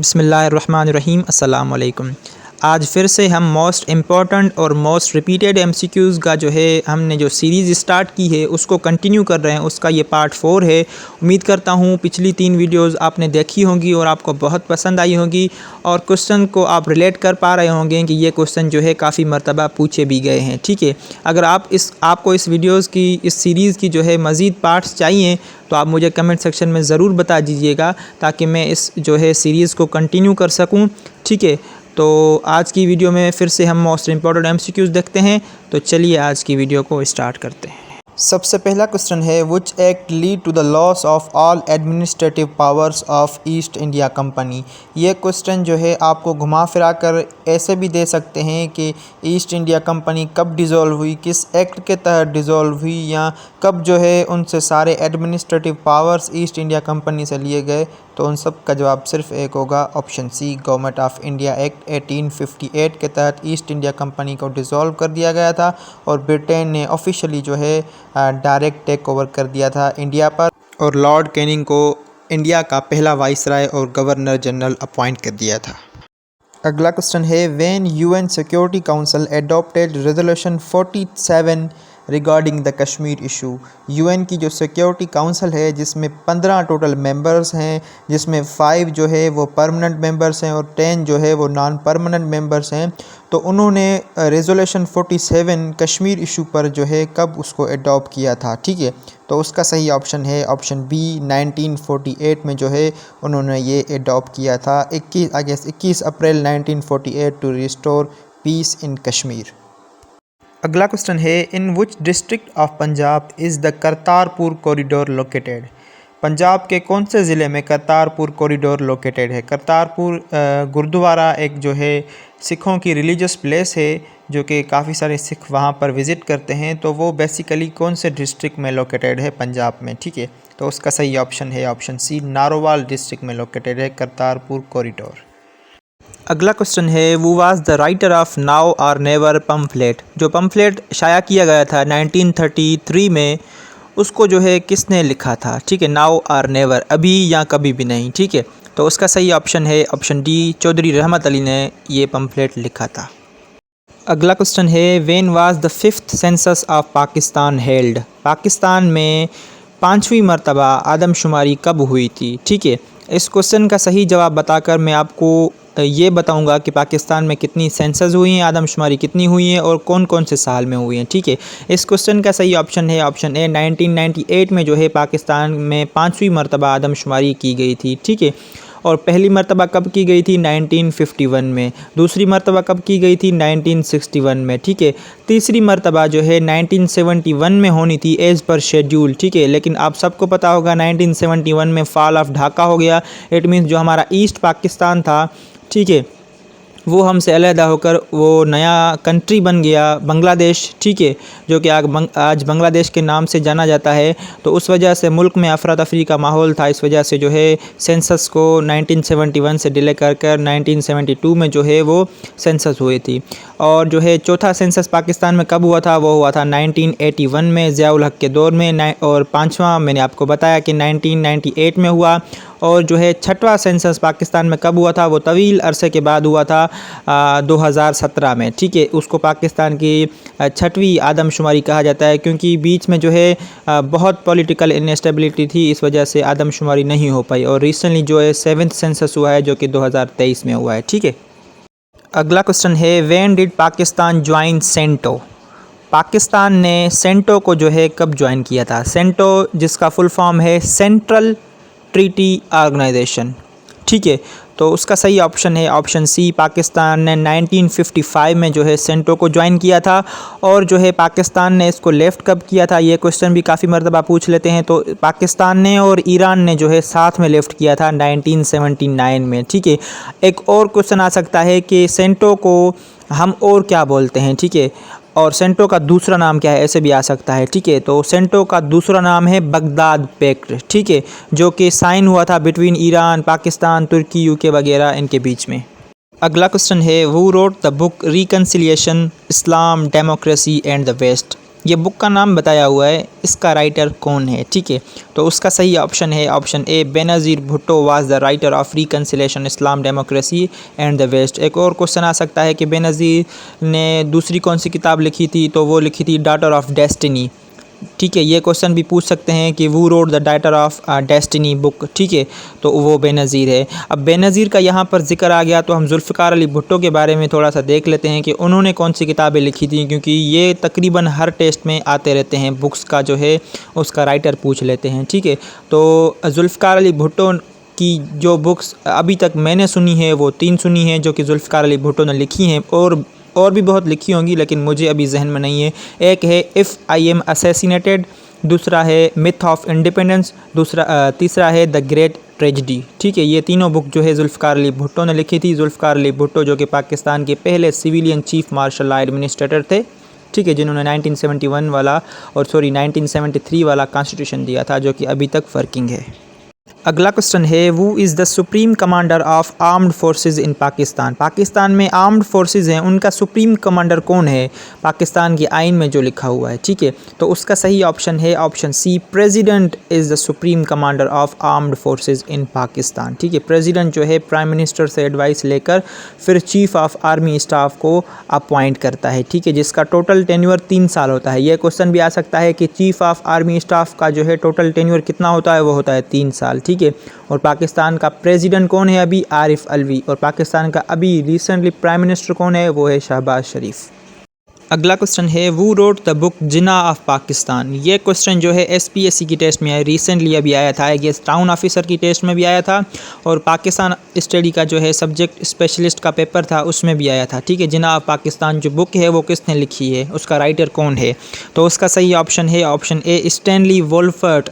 बिस्मिल्लाहिर्रहमानिर्रहीम अस्सलाम वालेकुम। आज फिर से हम मोस्ट इम्पॉर्टेंट और मोस्ट रिपीटेड एमसीक्यूज़ का जो है हमने जो सीरीज़ स्टार्ट की है उसको कंटिन्यू कर रहे हैं। उसका ये पार्ट 4 है। उम्मीद करता हूँ पिछली 3 वीडियोज़ आपने देखी होंगी और आपको बहुत पसंद आई होंगी और क्वेश्चन को आप रिलेट कर पा रहे होंगे कि ये क्वेश्चन जो है काफ़ी मरतबा पूछे भी गए हैं। ठीक है, अगर आपको इस वीडियोज़ की इस सीरीज़ की जो है मज़ीद पार्ट्स चाहिए तो आप मुझे कमेंट सेक्शन में ज़रूर बता दीजिएगा ताकि मैं इस जो है सीरीज़ को कंटिन्यू कर सकूं। ठीक है, तो आज की वीडियो में फिर से हम मोस्ट इम्पॉर्टेंट एमसीक्यूज़ देखते हैं। तो चलिए आज की वीडियो को स्टार्ट करते हैं। सबसे पहला क्वेश्चन है, which act lead to the loss of all administrative powers of East India Company. ये क्वेश्चन जो है आपको घुमा फिरा कर ऐसे भी दे सकते हैं कि ईस्ट इंडिया कंपनी कब डिज़ोल्व हुई, किस एक्ट के तहत डिज़ोल्व हुई, या कब जो है उनसे सारे administrative powers east India company से लिए गए। तो उन सब का जवाब सिर्फ एक होगा, option C. Government of India act 1858 के तहत ईस्ट इंडिया कंपनी को डिज़ोल्व कर दिया गया था और ब्रिटेन ने ऑफिशियली जो है डायरेक्ट टेक ओवर कर दिया था इंडिया पर और लॉर्ड कैनिंग को इंडिया का पहला वाइसराय और गवर्नर जनरल अपॉइंट कर दिया था। अगला क्वेश्चन है, when UN security council adopted resolution 47 regarding the Kashmir issue. UN की जो सिक्योरिटी काउंसिल है जिसमें 15 टोटल मेंबर्स हैं, जिसमें 5 जो है वो परमानेंट मेंबर्स हैं और 10 जो है वो नॉन परमानेंट मेंबर्स हैं, तो उन्होंने रेजोल्यूशन 47 कश्मीर इशू पर जो है कब उसको एडॉप्ट किया था। ठीक है, तो उसका सही ऑप्शन है ऑप्शन बी, 1948 में जो है उन्होंने ये एडॉप्ट किया था। 21 April 1948 to restore peace in Kashmir. अगला क्वेश्चन है, in which district of Punjab is the Kartarpur corridor located. Punjab के कौन से ज़िले में करतारपुर कॉरिडोर लोकेटेड है। करतारपुर गुरुद्वारा एक जो है सिखों की रिलीजियस प्लेस है जो कि काफ़ी सारे सिख वहाँ पर विज़िट करते हैं, तो वो बेसिकली कौन से डिस्ट्रिक्ट में लोकेटेड है पंजाब में। ठीक है, तो उसका सही ऑप्शन है ऑप्शन सी, नारोवाल डिस्ट्रिक्ट में लोकेटेड है करतारपुर कॉरिडोर। अगला क्वेश्चन है, वो was the writer of now और नेवर पम्फलेट। जो पम्फलेट शाया किया गया था 1933 में, उसको जो है किसने लिखा था। ठीक है, नाउ और नेवर, अभी या कभी भी नहीं। ठीक है, तो उसका सही ऑप्शन है ऑप्शन डी, चौधरी रहमत अली ने ये पम्फलेट लिखा था। अगला क्वेश्चन है, when was the 5th census of Pakistan held. Pakistan में 5वीं मरतबा आदमशुमारी कब हुई थी। ठीक है, इस क्वेश्चन का सही जवाब बताकर मैं आपको ये बताऊंगा कि पाकिस्तान में कितनी सेंसस हुई हैं, आदमशुमारी कितनी हुई है और कौन कौन से साल में हुई हैं। ठीक है, इस क्वेश्चन का सही ऑप्शन है ऑप्शन ए, 1998 में जो है पाकिस्तान में 5वीं मरतबा आदमशुमारी की गई थी। ठीक है, और पहली मरतबा कब की गई थी 1951 में, दूसरी मरतबा कब की गई थी 1961 में। ठीक है, तीसरी मरतबा जो है 1971 में होनी थी एज़ पर शेड्यूल। ठीक है, लेकिन आप सबको पता होगा 1971 में फॉल ऑफ ढाका हो गया। इट मीन्स जो हमारा ईस्ट पाकिस्तान था, ठीक है, वो हमसे अलहदा होकर वो नया कंट्री बन गया बांग्लादेश। ठीक है, जो कि आज बांग्लादेश के नाम से जाना जाता है। तो उस वजह से मुल्क में अफरा तफरी का माहौल था। इस वजह से जो है सेंसस को 1971 से डिले कर 1972 में जो है वो सेंसस हुई थी। और जो है चौथा सेंसस पाकिस्तान में कब हुआ था, वो हुआ था 1981 में ज़ियाउल हक के दौर में। और पाँचवा मैंने आपको बताया कि 1998 में हुआ। और जो है छठवां सेंसस पाकिस्तान में कब हुआ था, वो तवील अरसे के बाद हुआ था 2017 में। ठीक है, उसको पाकिस्तान की 6वीं आदमशुमारी कहा जाता है क्योंकि बीच में जो है बहुत पॉलिटिकल इनस्टेबिलिटी थी, इस वजह से आदमशुमारी नहीं हो पाई। और रिसेंटली जो है 7th सेंसस हुआ है जो कि 2023 में हुआ है। ठीक है, अगला क्वेश्चन है, when did Pakistan join CENTO. Pakistan ने सेंटो को जो है कब ज्वाइन किया था। सेंटो जिसका फुल फॉर्म है सेंट्रल ट्रीटी ऑर्गेनाइजेशन। ठीक है, तो उसका सही ऑप्शन है ऑप्शन सी, पाकिस्तान ने 1955 में जो है सेंटो को ज्वाइन किया था। और जो है पाकिस्तान ने इसको लेफ़्ट कब किया था, ये क्वेश्चन भी काफ़ी मरतबा पूछ लेते हैं। तो पाकिस्तान ने और ईरान ने जो है साथ में लेफ़्ट किया था 1979 में। ठीक है, एक और क्वेश्चन आ सकता है कि सेंटो को हम और क्या बोलते हैं। ठीक है, और सेंटो का दूसरा नाम क्या है, ऐसे भी आ सकता है। ठीक है, तो सेंटो का दूसरा नाम है बगदाद पैक्ट। ठीक है, जो कि साइन हुआ था between Iran, Pakistan, Turkey, UK वगैरह इनके बीच में। अगला क्वेश्चन है, who wrote the book reconciliation Islam democracy and the West. ये बुक का नाम बताया हुआ है, इसका राइटर कौन है, ठीक है। तो उसका सही ऑप्शन है option A, Benazir Bhutto was the writer of reconciliation Islam democracy and the West. एक और क्वेश्चन आ सकता है कि बेनज़ीर ने दूसरी कौन सी किताब लिखी थी, तो वो लिखी थी डॉटर ऑफ डेस्टिनी, ठीक है। ये क्वेश्चन भी पूछ सकते हैं कि वो road the daughter of destiny book, ठीक है, तो वो बेनज़ीर है। अब बेनज़ीर का यहाँ पर जिक्र आ गया तो हम जुल्फ़िकार अली भुट्टो के बारे में थोड़ा सा देख लेते हैं कि उन्होंने कौन सी किताबें लिखी थी, क्योंकि ये तकरीबन हर टेस्ट में आते रहते हैं, बुक्स का जो है उसका राइटर पूछ लेते हैं, ठीक है। तो जुल्फ़िकार अली भुट्टो की जो बुक्स अभी तक मैंने सुनी है वो 3 सुनी हैं जो कि जुल्फ़िकार अली भुट्टो ने लिखी हैं, और भी बहुत लिखी होंगी लेकिन मुझे अभी जहन में नहीं है। एक है इफ़ आई एम असैसिनेटेड, दूसरा है मिथ ऑफ इंडिपेंडेंस, तीसरा है द ग्रेट ट्रेजेडी, ठीक है। ये तीनों बुक जो है जुल्फ़िकार अली भुट्टो ने लिखी थी। जुल्फ़िकार अली भुट्टो जो कि पाकिस्तान के पहले सिविलियन चीफ मार्शल एडमिनिस्ट्रेटर थे, ठीक है, जिन्होंने 1973 वाला कॉन्स्टिट्यूशन दिया था जो कि अभी तक वर्किंग है। अगला क्वेश्चन है, वो is the supreme commander of armed forces in Pakistan. Pakistan में आर्म्ड फोर्सेस हैं, उनका सुप्रीम कमांडर कौन है, पाकिस्तान के आइन में जो लिखा हुआ है, ठीक है। तो उसका सही ऑप्शन है option C, president is the supreme commander of armed forces in Pakistan, ठीक है। प्रेसिडेंट जो है प्राइम मिनिस्टर से एडवाइस लेकर फिर चीफ ऑफ आर्मी स्टाफ को अपॉइंट करता है, ठीक है, जिसका टोटल टेन्योर 3 साल होता है। यह क्वेश्चन भी आ सकता है कि चीफ ऑफ आर्मी स्टाफ का जो है टोटल टेन्योर कितना होता है, वो होता है 3 साल, ठीक है। और पाकिस्तान का प्रेसिडेंट कौन है अभी, आरिफ अलवी, और पाकिस्तान का अभी रिसेंटली प्राइम मिनिस्टर कौन है, वो है शहबाज शरीफ। अगला क्वेश्चन है, वो road the book Jinnah of Pakistan. ये क्वेश्चन जो है SPSC की टेस्ट में आया, रिसेंटली अभी आया था, ये टाउन ऑफिसर की टेस्ट में भी आया था, और पाकिस्तान स्टडी का जो है सब्जेक्ट स्पेशलिस्ट का पेपर था उसमें भी आया था, ठीक है। जिना ऑफ पाकिस्तान जो बुक है वो किसने लिखी है, उसका राइटर कौन है, तो उसका सही ऑप्शन है ऑप्शन ए, स्टैनली वोल्फर्ट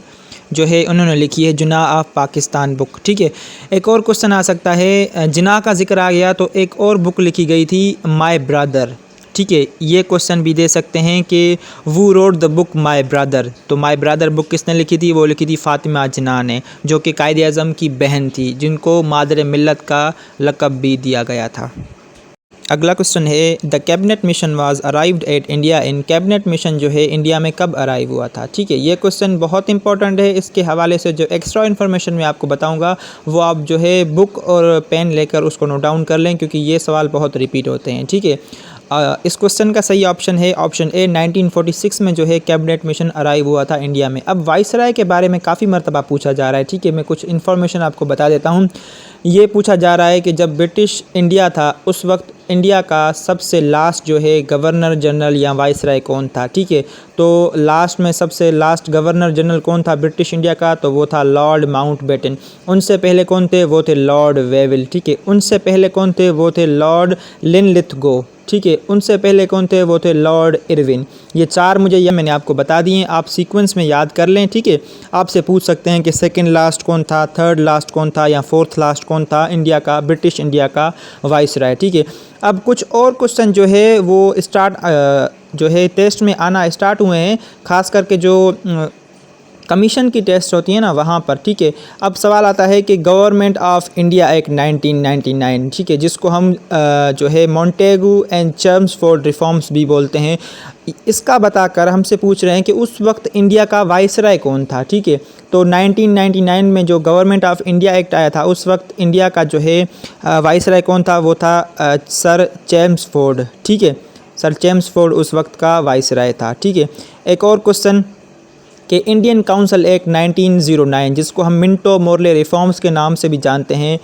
जो है उन्होंने लिखी है जिना ऑफ पाकिस्तान बुक, ठीक है। एक और क्वेश्चन आ सकता है, जिना का जिक्र आ गया तो एक और बुक लिखी गई थी माय ब्रदर, ठीक है। ये क्वेश्चन भी दे सकते हैं कि वो road the book my brother, तो माय ब्रदर बुक किसने लिखी थी, वो लिखी थी फातिमा जिना ने, जो कि कायदे आज़म की बहन थी, जिनको मादर मिल्लत का लक़ब भी दिया गया था। अगला क्वेश्चन है, the cabinet mission was arrived at India in. Cabinet mission जो है इंडिया में कब अराइव हुआ था, ठीक है। ये क्वेश्चन बहुत इंपॉर्टेंट है, इसके हवाले से जो एक्स्ट्रा इन्फॉर्मेशन मैं आपको बताऊंगा वो आप जो है बुक और पेन लेकर उसको नोट डाउन कर लें, क्योंकि ये सवाल बहुत रिपीट होते हैं, ठीक है। इस क्वेश्चन का सही ऑप्शन है ऑप्शन ए, 1946 में जो है कैबिनेट मिशन अराइव हुआ था इंडिया में। अब वाइसराय के बारे में काफ़ी मरतबा पूछा जा रहा है, ठीक है। मैं कुछ इन्फॉर्मेशन आपको बता देता हूँ। ये पूछा जा रहा है कि जब ब्रिटिश इंडिया था उस वक्त इंडिया का सबसे लास्ट जो है गवर्नर जनरल या वाइसराय कौन था, ठीक है। तो लास्ट में सबसे लास्ट गवर्नर जनरल कौन था ब्रिटिश इंडिया का, तो वो था लॉर्ड माउंटबेटन। उनसे पहले कौन थे, वो थे लॉर्ड वेविल, ठीक है। उनसे पहले कौन थे, वो थे लॉर्ड लिनलिथगो, ठीक है। उनसे पहले कौन थे, वो थे लॉर्ड इरविन। ये 4 मुझे ये मैंने आपको बता दिए, आप सीक्वेंस में याद कर लें, ठीक है। आपसे पूछ सकते हैं कि सेकंड लास्ट कौन था, थर्ड लास्ट कौन था, या फोर्थ लास्ट कौन था इंडिया का, ब्रिटिश इंडिया का वाइसराय, ठीक है। अब कुछ और क्वेश्चन जो है वो जो है टेस्ट में आना स्टार्ट हुए हैं, ख़ास करके जो कमीशन की टेस्ट होती है ना वहाँ पर, ठीक है। अब सवाल आता है कि गवर्नमेंट ऑफ इंडिया एक्ट 1999, ठीक है, जिसको हम जो है मॉन्टेगू एंड चेम्सफोर्ड रिफॉर्म्स भी बोलते हैं, इसका बताकर हमसे पूछ रहे हैं कि उस वक्त इंडिया का वाइसराय कौन था, ठीक है। तो 1999 में जो गवर्नमेंट ऑफ इंडिया एक्ट आया था उस वक्त इंडिया का जो है वाइसराय कौन था, वो था सर चेम्सफोर्ड, ठीक है। सर चेम्सफोर्ड उस वक्त का वाइसराय था, ठीक है। एक और क्वेश्चन कि इंडियन काउंसिल एक्ट 1909, जिसको हम मिंटो मोरले रिफॉर्म्स के नाम से भी जानते हैं,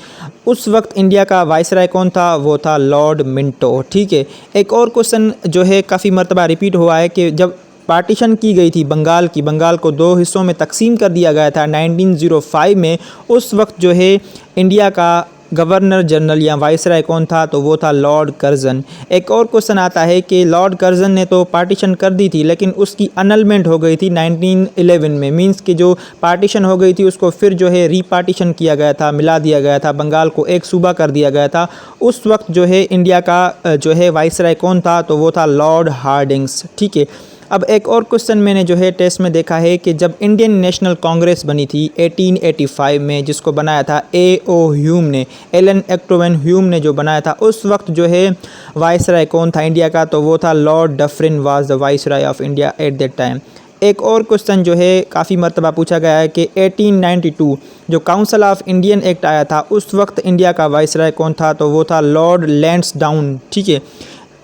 उस वक्त इंडिया का वाइसराय कौन था, वो था लॉर्ड मिंटो, ठीक है। एक और क्वेश्चन जो है काफ़ी मरतबा रिपीट हुआ है कि जब पार्टीशन की गई थी बंगाल को 2 हिस्सों में तकसीम कर दिया गया था 1905 में, उस वक्त जो है इंडिया का गवर्नर जनरल या वाइसराय कौन था, तो वो था लॉर्ड कर्जन। एक और क्वेश्चन आता है कि लॉर्ड कर्जन ने तो पार्टीशन कर दी थी लेकिन उसकी अनलमेंट हो गई थी 1911 में, मींस कि जो पार्टीशन हो गई थी उसको फिर जो है रीपार्टीशन किया गया था, मिला दिया गया था, बंगाल को एक सूबा कर दिया गया था। उस वक्त जो है इंडिया का जो है वाइसराय कौन था, तो वो था लॉर्ड हार्डिंग्स, ठीक है। अब एक और क्वेश्चन मैंने जो है टेस्ट में देखा है कि जब इंडियन नेशनल कांग्रेस बनी थी 1885 में, जिसको बनाया था A.O. ह्यूम ने, एलन एक्टोवन ह्यूम ने जो बनाया था, उस वक्त जो है वाइसराय कौन था इंडिया का, तो वो था Lord Dufferin was the viceroy of India at that time. एक और क्वेश्चन जो है काफ़ी मरतबा पूछा गया है कि 1892 जो काउंसिल ऑफ इंडियन एक्ट आया था, उस वक्त इंडिया का वाइसराय कौन था, तो वो था लॉर्ड लैंसडाउन। ठीक है,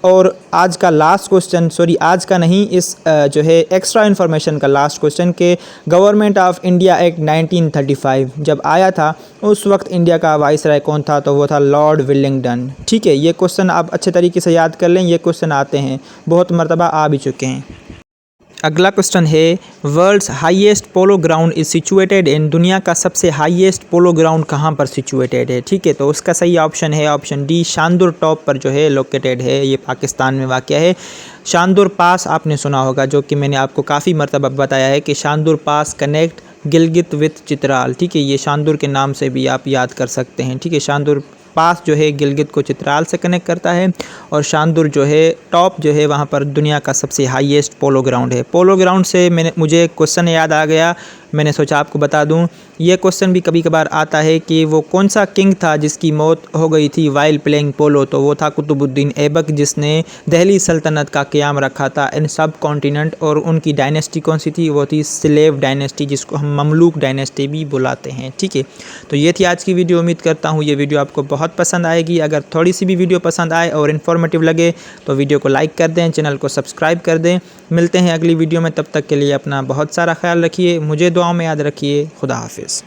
और आज का लास्ट क्वेश्चन, सॉरी आज का नहीं, इस जो है एक्स्ट्रा इन्फॉर्मेशन का लास्ट क्वेश्चन के गवर्नमेंट ऑफ इंडिया एक्ट 1935 जब आया था, उस वक्त इंडिया का वाइसराय कौन था, तो वो था लॉर्ड विलिंगडन। ठीक है, ये क्वेश्चन आप अच्छे तरीके से याद कर लें, ये क्वेश्चन आते हैं, बहुत मरतबा आ भी चुके हैं। अगला क्वेश्चन है, world's highest polo ground is situated in, दुनिया का सबसे हाईएस्ट पोलो ग्राउंड कहाँ पर सिचुएटेड है। ठीक है, तो उसका सही ऑप्शन है ऑप्शन डी, शानदुर टॉप पर जो है लोकेटेड है, ये पाकिस्तान में वाक़या है। शानदुर पास आपने सुना होगा, जो कि मैंने आपको काफ़ी मरतबा बताया है कि शानदुर पास कनेक्ट गिलगित विथ चित्राल। ठीक है, ये शानदुर के नाम से भी आप याद कर सकते हैं। ठीक है, शानदुर पास जो है गिलगित को चित्राल से कनेक्ट करता है, और शानदुर जो है टॉप जो है वहाँ पर दुनिया का सबसे हाईएस्ट पोलो ग्राउंड है। पोलो ग्राउंड से मुझे क्वेश्चन याद आ गया, मैंने सोचा आपको बता दूं। ये क्वेश्चन भी कभी कभार आता है कि वो कौन सा किंग था जिसकी मौत हो गई थी वाइल प्लेइंग पोलो, तो वो था कुतुबुद्दीन ऐबक, जिसने दिल्ली सल्तनत का क़याम रखा था इन सब कॉन्टिनेंट। और उनकी डायनेस्टी कौन सी थी, वो थी स्लेव डायनेस्टी, जिसको हम ममलूक डायनेस्टी भी बुलाते हैं। ठीक है, तो ये थी आज की वीडियो। उम्मीद करता हूँ ये वीडियो आपको बहुत पसंद आएगी। अगर थोड़ी सी भी वीडियो पसंद आए और इन्फॉर्मेटिव लगे तो वीडियो को लाइक कर दें, चैनल को सब्सक्राइब कर दें। मिलते हैं अगली वीडियो में, तब तक के लिए अपना बहुत सारा ख्याल रखिए, मुझे दुआओं में याद रखिए। खुदा हाफिज़।